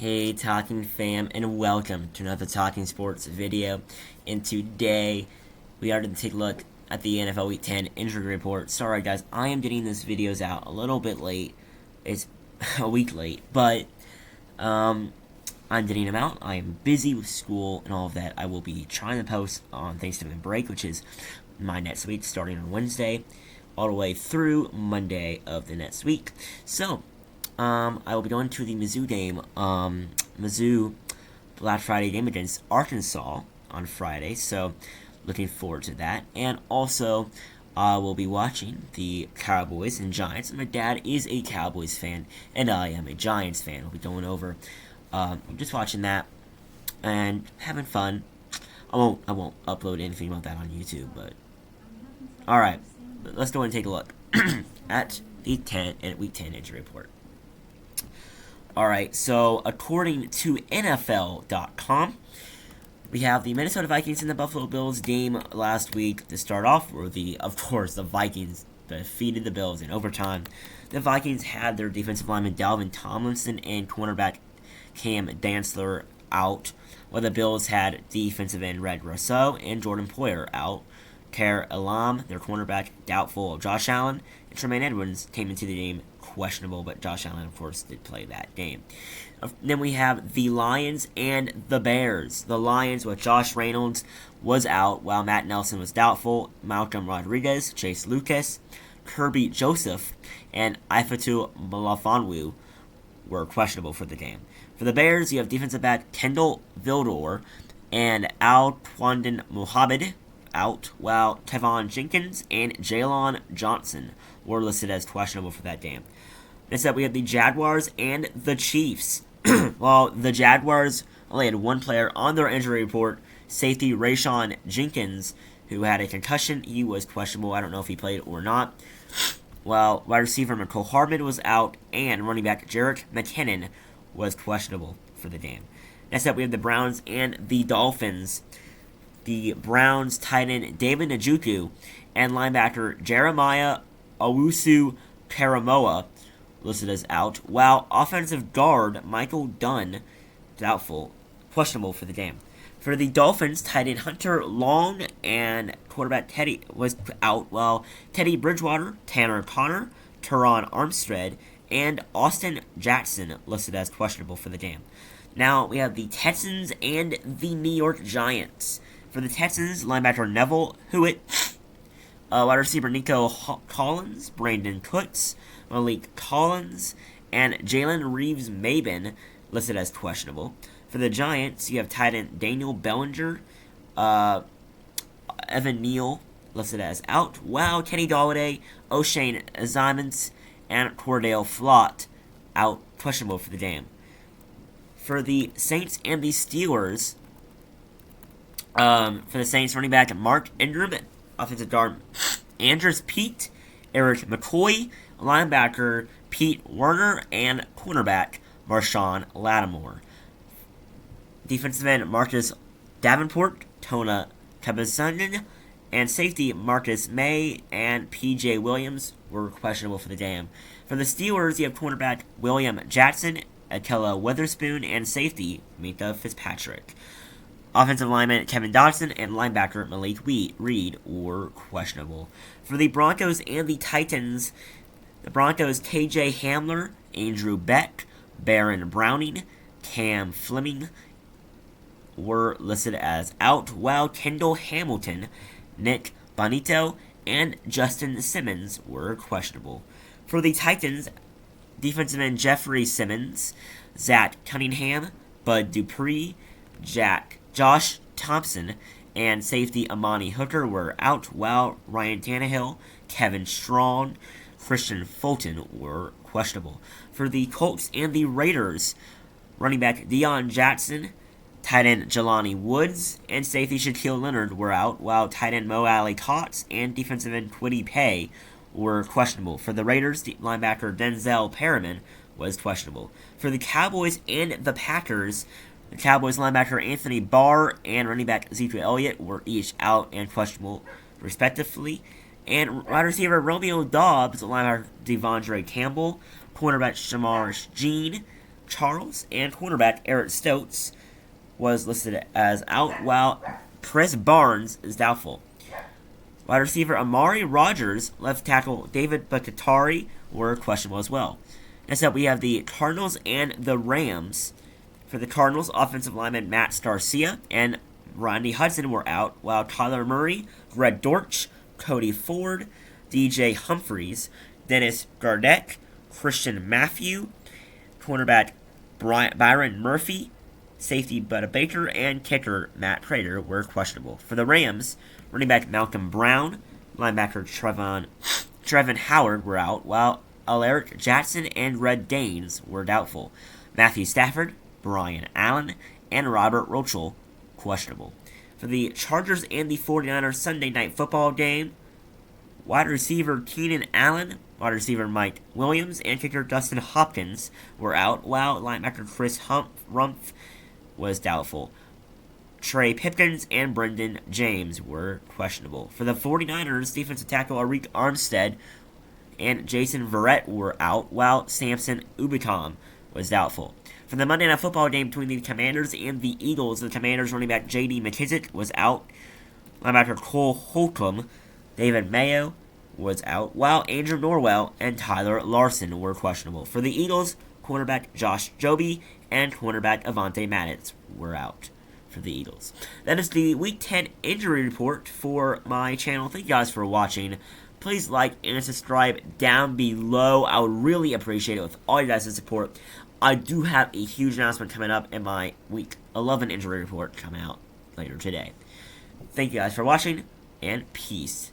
Hey Talking fam, and welcome to another Talking Sports video. And today we are going to take a look at the NFL Week 10 injury report. Sorry guys, I am getting these videos out a little bit late. It's a week late, but I'm getting them out. I am busy with school and all of that. I will be trying to post on Thanksgiving break, which is my next week, starting on Wednesday, all the way through Monday of the next week. So I will be going to the Mizzou game, Mizzou Black Friday game against Arkansas on Friday, so looking forward to that. And also, I will be watching the Cowboys and Giants. My dad is a Cowboys fan, and I am a Giants fan. We'll be going over, just watching that and having fun. I won't upload anything about that on YouTube, but alright, let's go and take a look at the Week 10 injury report. Alright, so according to NFL.com, we have the Minnesota Vikings and the Buffalo Bills game last week to start off, where the Vikings defeated the Bills in overtime. The Vikings had their defensive lineman Dalvin Tomlinson and cornerback Cam Dantzler out, while the Bills had defensive end Red Rousseau and Jordan Poyer out. Khair Elam, their cornerback, doubtful. Josh Allen and Tremaine Edmunds came into the game questionable, but Josh Allen, of course, did play that game. Then we have the Lions and the Bears. The Lions with Josh Reynolds was out, while Matt Nelson was doubtful. Malcolm Rodriguez, Chase Lucas, Kirby Joseph, and Ifeatu Melifonwu were questionable for the game. For the Bears, you have defensive back Kendall Vildor and Al-Twandon Muhammad out, while Tevon Jenkins and Jalen Johnson were listed as questionable for that game. Next up, we have the Jaguars and the Chiefs. While the Jaguars only had one player on their injury report, safety Rayshawn Jenkins, who had a concussion. He was questionable. I don't know if he played or not. While wide receiver Mecole Hardman was out, and running back Jerick McKinnon was questionable for the game. Next up, we have the Browns and the Dolphins. The Browns tight end David Njoku and linebacker Jeremiah Owusu-Karamoah listed as out, while offensive guard Michael Dunn, questionable for the game. For the Dolphins, tight end Hunter Long and quarterback Teddy was out, while Teddy Bridgewater, Tanner Conner, Teron Armstead, and Austin Jackson listed as questionable for the game. Now we have the Texans and the New York Giants. For the Texans, linebacker Neville Hewitt, wide receiver Nico Collins, Brandon Cooks, Malik Collins, and Jalen Reeves-Maybin listed as questionable. For the Giants, you have tight end Daniel Bellinger, Evan Neal listed as out, while Kenny Golladay, O'Shane Ximines, and Cordell Flott out, questionable for the game. For the Saints and the Steelers, for the Saints, running back Mark Ingram, offensive guard Andrus Peat, Eric McCoy, linebacker Pete Werner, and cornerback Marshawn Lattimore. Defensive end Marcus Davenport, Tona Cabazon, and safety Marcus May and P.J. Williams were questionable for the game. For the Steelers, you have cornerback William Jackson, Akella Witherspoon, and safety Mika Fitzpatrick. Offensive lineman Kevin Dodson and linebacker Malik Reed were questionable. For the Broncos and the Titans, the Broncos KJ Hamler, Andrew Beck, Baron Browning, Cam Fleming were listed as out, while Kendall Hamilton, Nick Bonito, and Justin Simmons were questionable. For the Titans, defensive end Jeffrey Simmons, Zach Cunningham, Bud Dupree, Josh Thompson, and safety Amani Hooker were out, while Ryan Tannehill, Kevin Strong, Christian Fulton were questionable. For the Colts and the Raiders, running back Deion Jackson, tight end Jelani Woods, and safety Shaquille Leonard were out, while tight end Mo Alley-Cox and defensive end Kwity Paye were questionable. For the Raiders, linebacker Denzel Perriman was questionable. For the Cowboys and the Packers, the Cowboys linebacker Anthony Barr and running back Ezekiel Elliott were each out and questionable, respectively. And wide receiver Romeo Doubs, linebacker Devondre Campbell, cornerback Shamar Jean, Charles, and cornerback Eric Stokes was listed as out, while Chris Barnes is doubtful. Wide receiver Amari Rogers, left tackle David Bakatari were questionable as well. Next up, we have the Cardinals and the Rams. For the Cardinals, offensive lineman Matt Starcia and Rodney Hudson were out, while Tyler Murray, Greg Dortch, Cody Ford, DJ Humphreys, Dennis Gardeck, Christian Matthew, cornerback Byron Murphy, safety Butta Baker, and kicker Matt Prater were questionable. For the Rams, running back Malcolm Brown, linebacker Trevin Howard were out, while Alaric Jackson and Red Danes were doubtful. Matthew Stafford, Brian Allen, and Robert Rochel questionable. For the Chargers and the 49ers Sunday Night Football game, wide receiver Keenan Allen, wide receiver Mike Williams, and kicker Dustin Hopkins were out, while linebacker Chris Rumpf was doubtful. Trey Pipkins and Brendan James were questionable. For the 49ers, defensive tackle Arik Armstead and Jason Verrett were out, while Samson Ubitom was doubtful. For the Monday Night Football game between the Commanders and the Eagles, the Commanders running back J.D. McKissick was out. Linebacker Cole Holcomb, David Mayo was out, while Andrew Norwell and Tyler Larson were questionable. For the Eagles, cornerback Josh Joby and cornerback Avonte Maddox were out for the Eagles. That is the Week 10 injury report for my channel. Thank you guys for watching. Please like and subscribe down below. I would really appreciate it with all you guys' support. I do have a huge announcement coming up in my Week 11 injury report coming out later today. Thank you guys for watching, and peace.